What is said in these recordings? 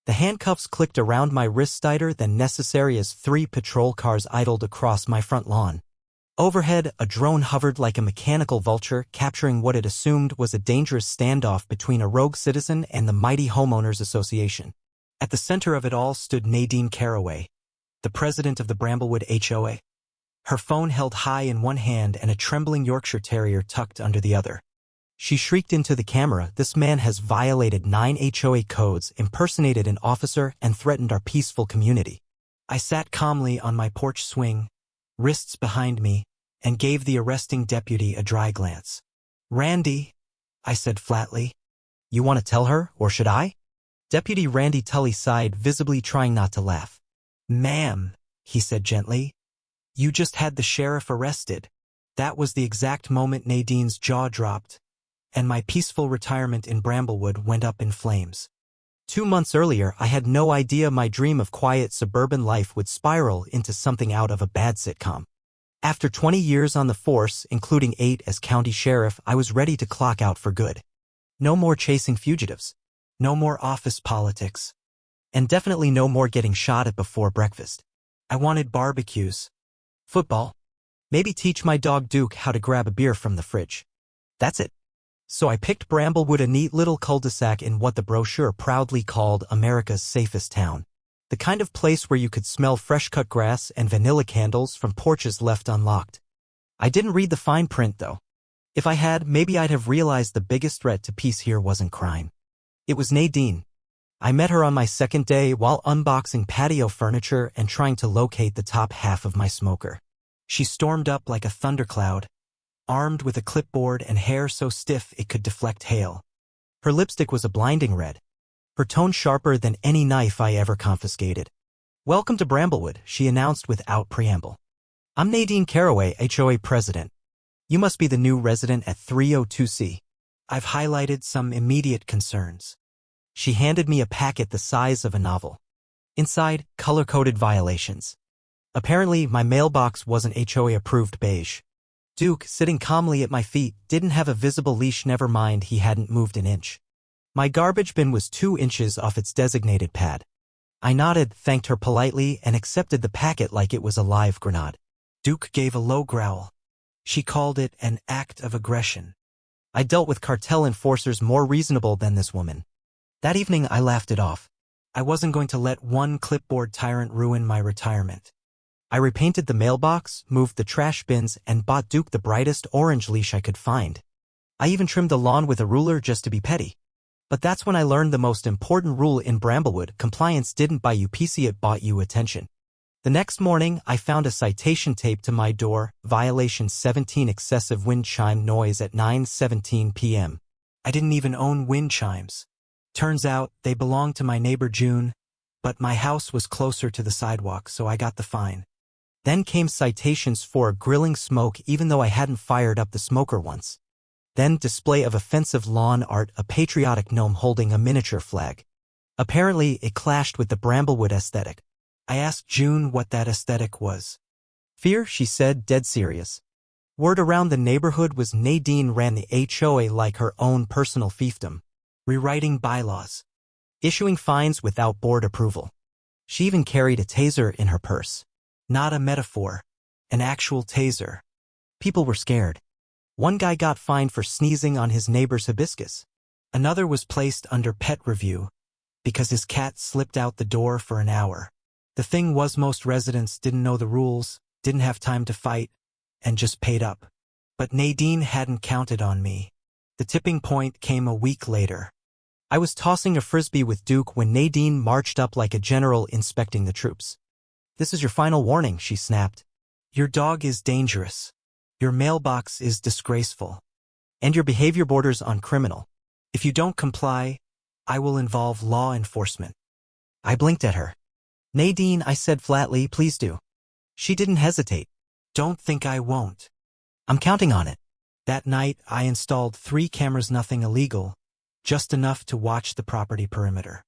The handcuffs clicked around my wrists tighter than necessary as 3 patrol cars idled across my front lawn. Overhead, a drone hovered like a mechanical vulture, capturing what it assumed was a dangerous standoff between a rogue citizen and the mighty Homeowners Association. At the center of it all stood Nadine Caraway, the president of the Bramblewood HOA. Her phone held high in one hand and a trembling Yorkshire Terrier tucked under the other. She shrieked into the camera, "This man has violated 9 HOA codes, impersonated an officer, and threatened our peaceful community." I sat calmly on my porch swing, wrists behind me, and gave the arresting deputy a dry glance. "Randy," I said flatly, "you want to tell her, or should I?" Deputy Randy Tully sighed, visibly trying not to laugh. "Ma'am," he said gently, "you just had the sheriff arrested." That was the exact moment Nadine's jaw dropped, and my peaceful retirement in Bramblewood went up in flames. 2 months earlier, I had no idea my dream of quiet suburban life would spiral into something out of a bad sitcom. After 20 years on the force, including 8 as county sheriff, I was ready to clock out for good. No more chasing fugitives. No more office politics. And definitely no more getting shot at before breakfast. I wanted barbecues, football, maybe teach my dog Duke how to grab a beer from the fridge. That's it. So I picked Bramblewood, a neat little cul-de-sac in what the brochure proudly called America's safest town. The kind of place where you could smell fresh-cut grass and vanilla candles from porches left unlocked. I didn't read the fine print, though. If I had, maybe I'd have realized the biggest threat to peace here wasn't crime. It was Nadine. I met her on my second day while unboxing patio furniture and trying to locate the top half of my smoker. She stormed up like a thundercloud, armed with a clipboard and hair so stiff it could deflect hail. Her lipstick was a blinding red, her tone sharper than any knife I ever confiscated. "Welcome to Bramblewood," she announced without preamble. "I'm Nadine Caraway, HOA president. You must be the new resident at 302C. I've highlighted some immediate concerns." She handed me a packet the size of a novel. Inside, color-coded violations. Apparently, my mailbox wasn't HOA-approved beige. Duke, sitting calmly at my feet, didn't have a visible leash, never mind he hadn't moved an inch. My garbage bin was 2 inches off its designated pad. I nodded, thanked her politely, and accepted the packet like it was a live grenade. Duke gave a low growl. She called it an act of aggression. I dealt with cartel enforcers more reasonable than this woman. That evening I laughed it off. I wasn't going to let one clipboard tyrant ruin my retirement. I repainted the mailbox, moved the trash bins, and bought Duke the brightest orange leash I could find. I even trimmed the lawn with a ruler just to be petty. But that's when I learned the most important rule in Bramblewood: compliance didn't buy you peace, it bought you attention. The next morning, I found a citation taped to my door, violation 17, excessive wind chime noise at 9:17 p.m. I didn't even own wind chimes. Turns out, they belonged to my neighbor June, but my house was closer to the sidewalk, so I got the fine. Then came citations for grilling smoke even though I hadn't fired up the smoker once. Then display of offensive lawn art, a patriotic gnome holding a miniature flag. Apparently, it clashed with the Bramblewood aesthetic. I asked June what that aesthetic was. "Fear," she said, dead serious. Word around the neighborhood was Nadine ran the HOA like her own personal fiefdom, rewriting bylaws, issuing fines without board approval. She even carried a taser in her purse. Not a metaphor, an actual taser. People were scared. One guy got fined for sneezing on his neighbor's hibiscus. Another was placed under pet review because his cat slipped out the door for an hour. The thing was, most residents didn't know the rules, didn't have time to fight, and just paid up. But Nadine hadn't counted on me. The tipping point came a week later. I was tossing a frisbee with Duke when Nadine marched up like a general inspecting the troops. "This is your final warning," she snapped. "Your dog is dangerous. Your mailbox is disgraceful. And your behavior borders on criminal. If you don't comply, I will involve law enforcement." I blinked at her. "Nadine," I said flatly, "please do." She didn't hesitate. "Don't think I won't. I'm counting on it." That night, I installed 3 cameras, nothing illegal, just enough to watch the property perimeter.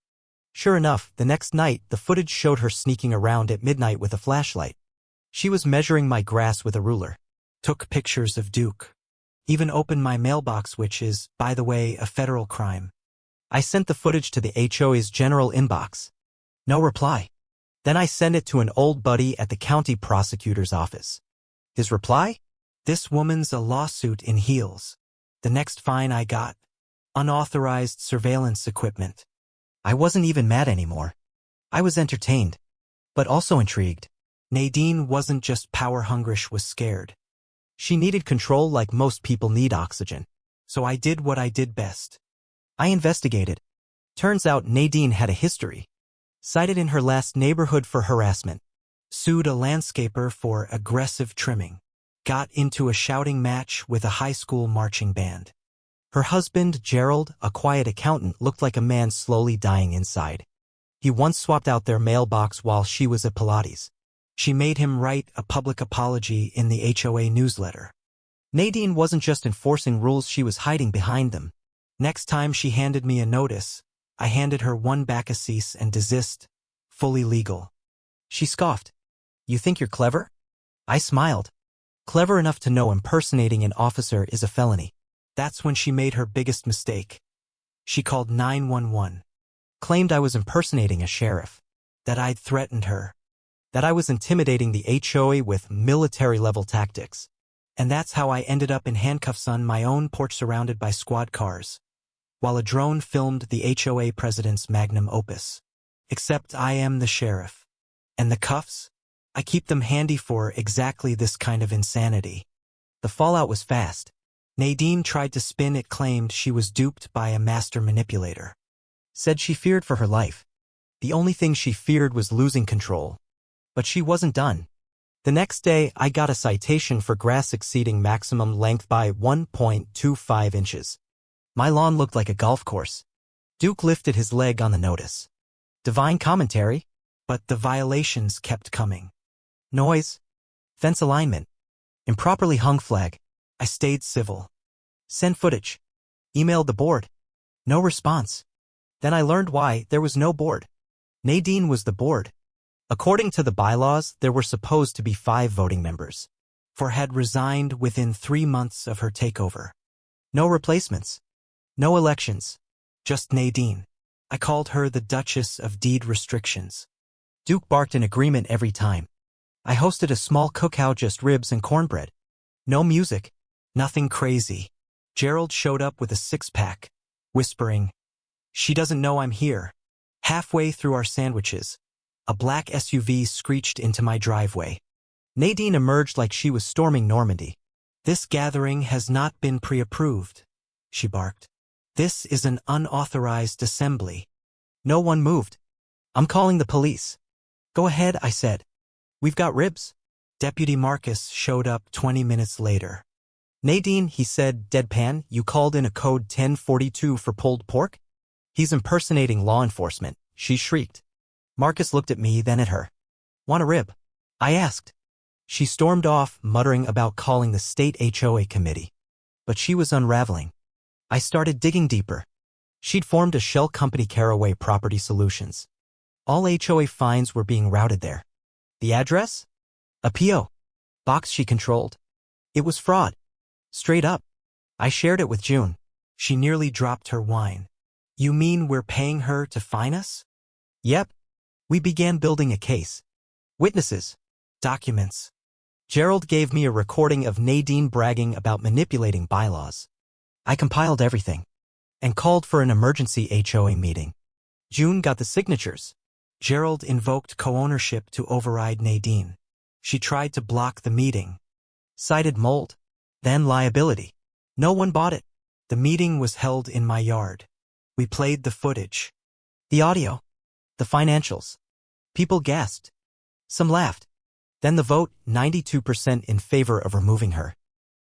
Sure enough, the next night, the footage showed her sneaking around at midnight with a flashlight. She was measuring my grass with a ruler, took pictures of Duke, even opened my mailbox, which is, by the way, a federal crime. I sent the footage to the HOA's general inbox. No reply. Then I sent it to an old buddy at the county prosecutor's office. His reply? This woman's a lawsuit in heels. The next fine I got. Unauthorized surveillance equipment. I wasn't even mad anymore. I was entertained, but also intrigued. Nadine wasn't just power-hungry, she was scared. She needed control like most people need oxygen. So I did what I did best. I investigated. Turns out Nadine had a history. Cited in her last neighborhood for harassment. Sued a landscaper for aggressive trimming. Got into a shouting match with a high school marching band. Her husband, Gerald, a quiet accountant, looked like a man slowly dying inside. He once swapped out their mailbox while she was at Pilates. She made him write a public apology in the HOA newsletter. Nadine wasn't just enforcing rules, she was hiding behind them. Next time she handed me a notice, I handed her one back, a cease and desist, fully legal. She scoffed. You think you're clever? I smiled. Clever enough to know impersonating an officer is a felony. That's when she made her biggest mistake. She called 911. Claimed I was impersonating a sheriff. That I'd threatened her. That I was intimidating the HOA with military-level tactics. And that's how I ended up in handcuffs on my own porch surrounded by squad cars, while a drone filmed the HOA president's magnum opus. Except I am the sheriff. And the cuffs? I keep them handy for exactly this kind of insanity. The fallout was fast. Nadine tried to spin it, claimed she was duped by a master manipulator. Said she feared for her life. The only thing she feared was losing control. But she wasn't done. The next day, I got a citation for grass exceeding maximum length by 1.25 inches. My lawn looked like a golf course. Duke lifted his leg on the notice. Divine commentary, but the violations kept coming. Noise, fence alignment, improperly hung flag. I stayed civil. Sent footage. Emailed the board. No response. Then I learned why there was no board. Nadine was the board. According to the bylaws, there were supposed to be 5 voting members. 4 had resigned within 3 months of her takeover. No replacements. No elections. Just Nadine. I called her the Duchess of Deed Restrictions. Duke barked in agreement every time. I hosted a small cookout, just ribs and cornbread. No music. Nothing crazy. Gerald showed up with a 6-pack, whispering, "She doesn't know I'm here." Halfway through our sandwiches, a black SUV screeched into my driveway. Nadine emerged like she was storming Normandy. "This gathering has not been pre-approved," she barked. "This is an unauthorized assembly." No one moved. "I'm calling the police." "Go ahead," I said. "We've got ribs." Deputy Marcus showed up 20 minutes later. "Nadine," he said, deadpan, "you called in a code 1042 for pulled pork?" "He's impersonating law enforcement," she shrieked. Marcus looked at me, then at her. "Want a rib?" I asked. She stormed off, muttering about calling the state HOA committee. But she was unraveling. I started digging deeper. She'd formed a shell company, Caraway Property Solutions. All HOA fines were being routed there. The address? A P.O. box she controlled. It was fraud. Straight up. I shared it with June. She nearly dropped her wine. "You mean we're paying her to fine us?" "Yep." We began building a case. Witnesses. Documents. Gerald gave me a recording of Nadine bragging about manipulating bylaws. I compiled everything and called for an emergency HOA meeting. June got the signatures. Gerald invoked co-ownership to override Nadine. She tried to block the meeting. Cited mold. Then liability. No one bought it. The meeting was held in my yard. We played the footage. The audio. The financials. People gasped. Some laughed. Then the vote, 92% in favor of removing her.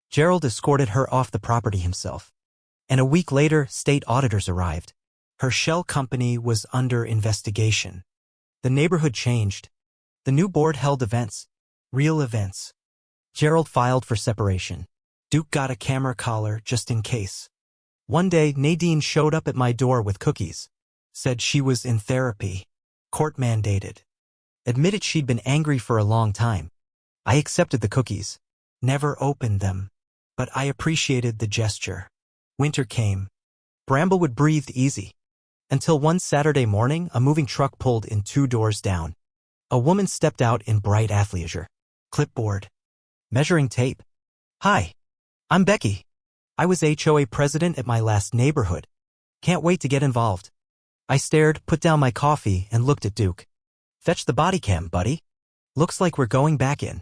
Gerald escorted her off the property himself. And a week later, state auditors arrived. Her shell company was under investigation. The neighborhood changed. The new board held events. Real events. Gerald filed for separation. Duke got a camera collar just in case. One day, Nadine showed up at my door with cookies. Said she was in therapy. Court mandated. Admitted she'd been angry for a long time. I accepted the cookies. Never opened them. But I appreciated the gesture. Winter came. Bramblewood breathed easy. Until one Saturday morning, a moving truck pulled in 2 doors down. A woman stepped out in bright athleisure. Clipboard. Measuring tape. Hi. I'm Becky. I was HOA president at my last neighborhood. Can't wait to get involved. I stared, put down my coffee, and looked at Duke. Fetch the body cam, buddy. Looks like we're going back in.